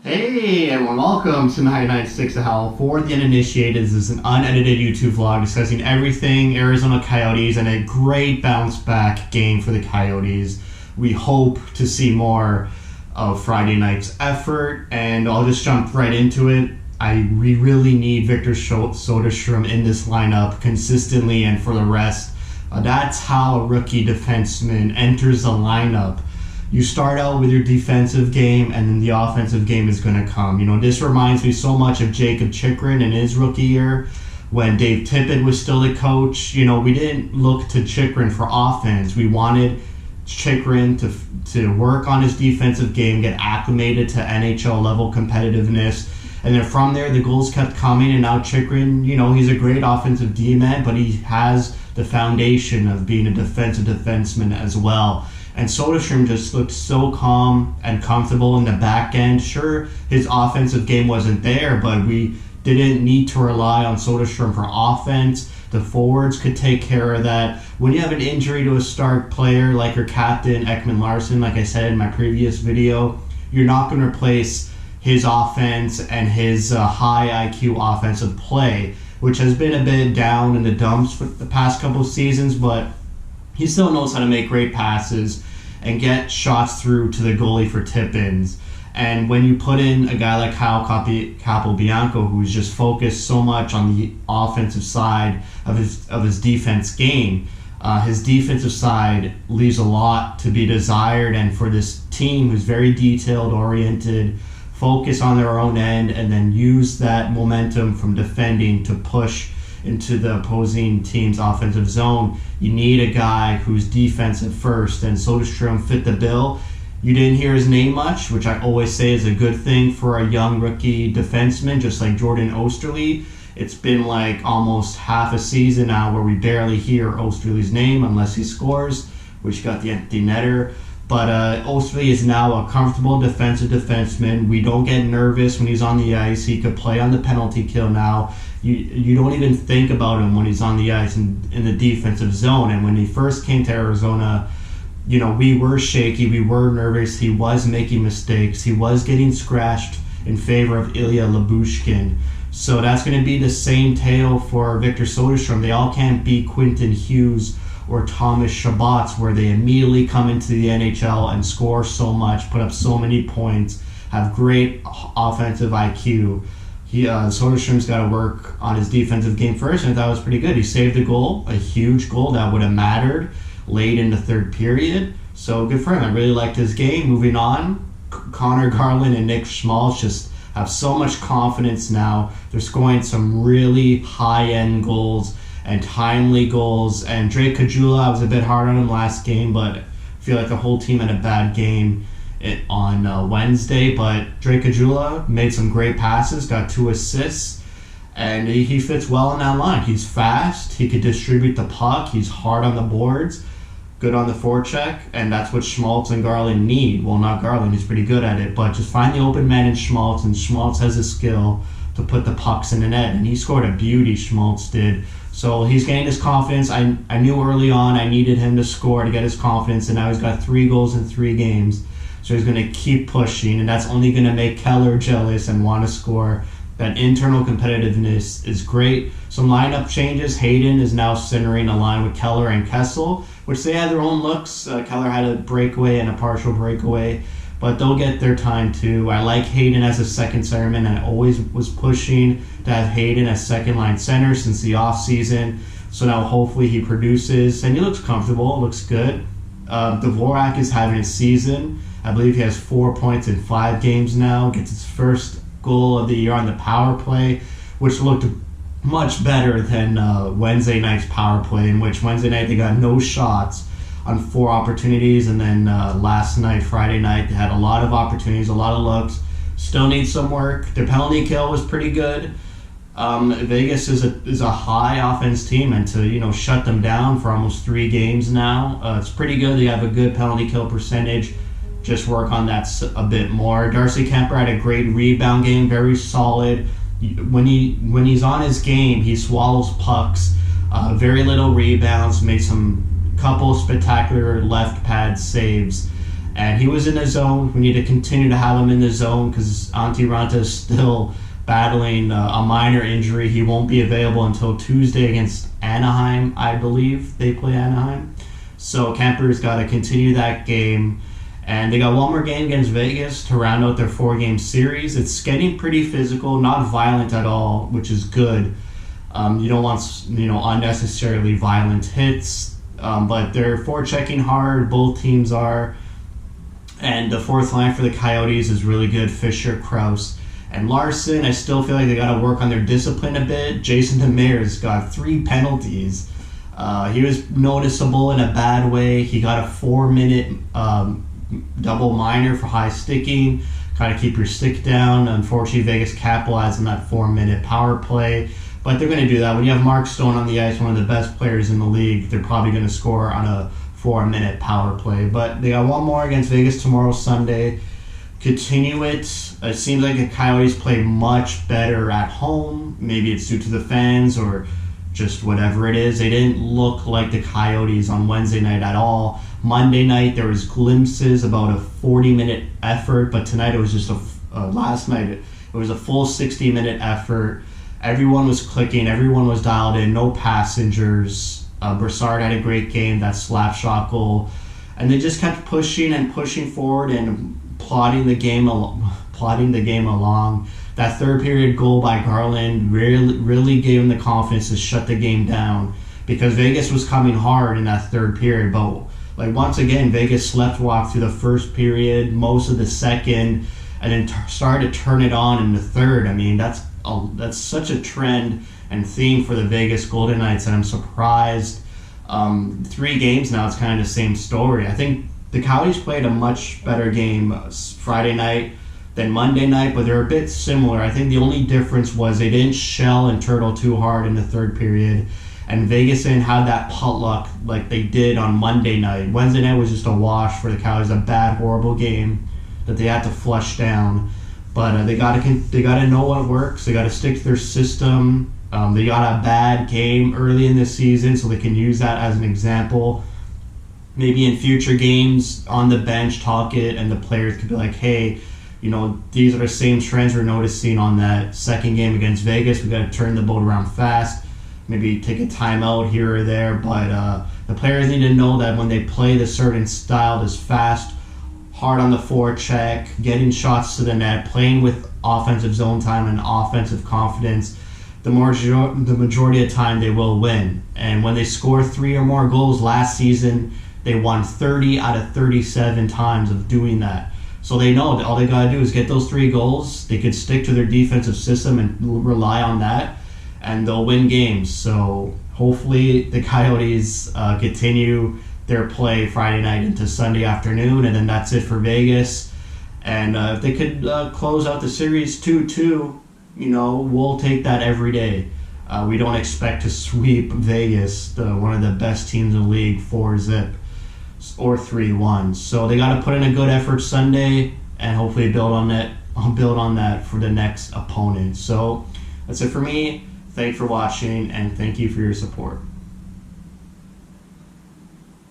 Hey everyone, welcome to 996 Howl. For the uninitiated, this is an unedited YouTube vlog discussing everything Arizona Coyotes and a great bounce back game for the Coyotes. We hope to see more of Friday night's effort, and I'll just jump right into it. We really need Victor Soderstrom in this lineup consistently and for the rest. That's how a rookie defenseman enters the lineup. You start out with your defensive game, and then the offensive game is going to come. You know, this reminds me so much of Jacob Chychrun in his rookie year when Dave Tippett was still the coach. You know, we didn't look to Chychrun for offense. We wanted Chychrun to work on his defensive game, get acclimated to NHL level competitiveness. And then from there, the goals kept coming, and now Chychrun, you know, he's a great offensive D-man, but he has the foundation of being a defensive defenseman as well. And Soderstrom just looked so calm and comfortable in the back end. Sure, his offensive game wasn't there, but we didn't need to rely on Soderstrom for offense. The forwards could take care of that. When you have an injury to a star player like your captain, Ekman Larsson, like I said in my previous video, you're not going to replace his offense and his high IQ offensive play, which has been a bit down in the dumps for the past couple of seasons, but he still knows how to make great passes and get shots through to the goalie for tip-ins. And when you put in a guy like Howl Capobianco, who's just focused so much on the offensive side of his defense game, his defensive side leaves a lot to be desired. And for this team who's very detailed-oriented, focus on their own end, and then use that momentum from defending to push into the opposing team's offensive zone, you need a guy who's defensive first, and Soderstrom fit the bill. You didn't hear his name much, which I always say is a good thing for a young rookie defenseman, just like Jordan Oesterle. It's been like almost half a season now where we barely hear Oesterle's name unless he scores, which got the empty netter. But Oesterle is now a comfortable defensive defenseman. We don't get nervous when he's on the ice. He could play on the penalty kill now. You don't even think about him when he's on the ice in the defensive zone. And when he first came to Arizona, you know, we were shaky. We were nervous. He was making mistakes. He was getting scratched in favor of Ilya Lyubushkin. So that's going to be the same tale for Victor Soderstrom. They all can't be Quentin Hughes or Thomas Chabot, where they immediately come into the NHL and score so much, put up so many points, have great offensive IQ. Soderstrom's got to work on his defensive game first, and I thought it was pretty good. He saved a goal, a huge goal that would have mattered late in the third period. So good for him. I really liked his game. Moving on, Connor Garland and Nick Schmaltz just have so much confidence now. They're scoring some really high-end goals and timely goals. And Drake Caggiula, I was a bit hard on him last game, but I feel like the whole team had a bad game on Wednesday. But Drake Caggiula made some great passes, got 2 assists, and he fits well in that line. He's fast, he could distribute the puck, he's hard on the boards, good on the forecheck, and that's what Schmaltz and Garland need. Well, not Garland, he's pretty good at it, but just find the open man in Schmaltz, and Schmaltz has a skill to put the pucks in the net, and he scored a beauty, Schmaltz did. So he's gained his confidence. I knew early on I needed him to score to get his confidence, and now he's got 3 goals in 3 games. So he's going to keep pushing, and that's only going to make Keller jealous and want to score. That internal competitiveness is great. Some lineup changes. Hayden is now centering a line with Keller and Kessel, which they had their own looks. Keller had a breakaway and a partial breakaway, but they'll get their time too. I like Hayden as a second centerman, and I always was pushing to have Hayden as second line center since the offseason. So now hopefully he produces, and he looks comfortable, looks good. Dvorak is having a season. I believe he has 4 points in 5 games now, gets his first goal of the year on the power play, which looked much better than Wednesday night's power play, in which Wednesday night they got no shots on 4 opportunities, and then last night, Friday night, they had a lot of opportunities, a lot of looks. Still need some work. Their penalty kill was pretty good. Vegas is a high offense team, and to shut them down for almost 3 games now, it's pretty good. They have a good penalty kill percentage. Just work on that a bit more. Darcy Kemper had a great rebound game, very solid. When he's on his game, he swallows pucks. Very little rebounds. Made some couple spectacular left pad saves. And he was in the zone. We need to continue to have him in the zone because Antti Ranta is still battling a minor injury. He won't be available until Tuesday against Anaheim, I believe. They play Anaheim. So Kemper's got to continue that game. And they got one more game against Vegas to round out their 4-game series. It's getting pretty physical, not violent at all, which is good. You don't want unnecessarily violent hits, but they're forechecking hard. Both teams are. And the fourth line for the Coyotes is really good. Fisher, Krause, and Larson. I still feel like they got to work on their discipline a bit. Jason Demers got 3 penalties. He was noticeable in a bad way. He got a 4-minute double minor for high sticking. Kind of keep your stick down. Unfortunately, Vegas capitalized on that 4-minute power play. But they're going to do that. When you have Mark Stone on the ice, one of the best players in the league, they're probably going to score on a 4-minute power play. But they got one more against Vegas tomorrow, Sunday. Continue it. It seems like the Coyotes play much better at home. Maybe it's due to the fans or just whatever it is. They didn't look like the Coyotes on Wednesday night at all. Monday night, there was glimpses about a 40-minute effort, but tonight it was just last night it was a full 60-minute effort. Everyone was clicking. Everyone was dialed in. No passengers. Brassard had a great game, that slap shot goal. And they just kept pushing and pushing forward and plodding the game along. That third period goal by Garland really gave him the confidence to shut the game down because Vegas was coming hard in that third period. But once again, Vegas sleptwalked through the first period, most of the second, and then started to turn it on in the third. I mean, that's such a trend and theme for the Vegas Golden Knights, and I'm surprised. 3 games now, it's kind of the same story. I think the Coyotes played a much better game Friday night than Monday night, but they're a bit similar. I think the only difference was they didn't shell and turtle too hard in the third period, and Vegas didn't have that potluck like they did on Monday night. Wednesday night was just a wash for the Coyotes, a bad, horrible game that they had to flush down. But they gotta know what works. They gotta stick to their system. They got a bad game early in the season, so they can use that as an example. Maybe in future games on the bench, talk it, and the players could be like, hey, these are the same trends we're noticing on that second game against Vegas. We got to turn the boat around fast. Maybe take a timeout here or there. But the players need to know that when they play the certain style, this fast, hard on the forecheck, getting shots to the net, playing with offensive zone time and offensive confidence, the majority of the time they will win. And when they score 3 or more goals last season, they won 30 out of 37 times of doing that. So they know that all they got to do is get those 3 goals. They could stick to their defensive system and rely on that, and they'll win games. So hopefully the Coyotes continue their play Friday night into Sunday afternoon, and then that's it for Vegas. And if they could close out the series 2-2, we'll take that every day. We don't expect to sweep Vegas, one of the best teams in the league, 4-0 or 3-1. So they got to put in a good effort Sunday and hopefully build on that for the next opponent. So that's it for me. Thanks for watching, and thank you for your support.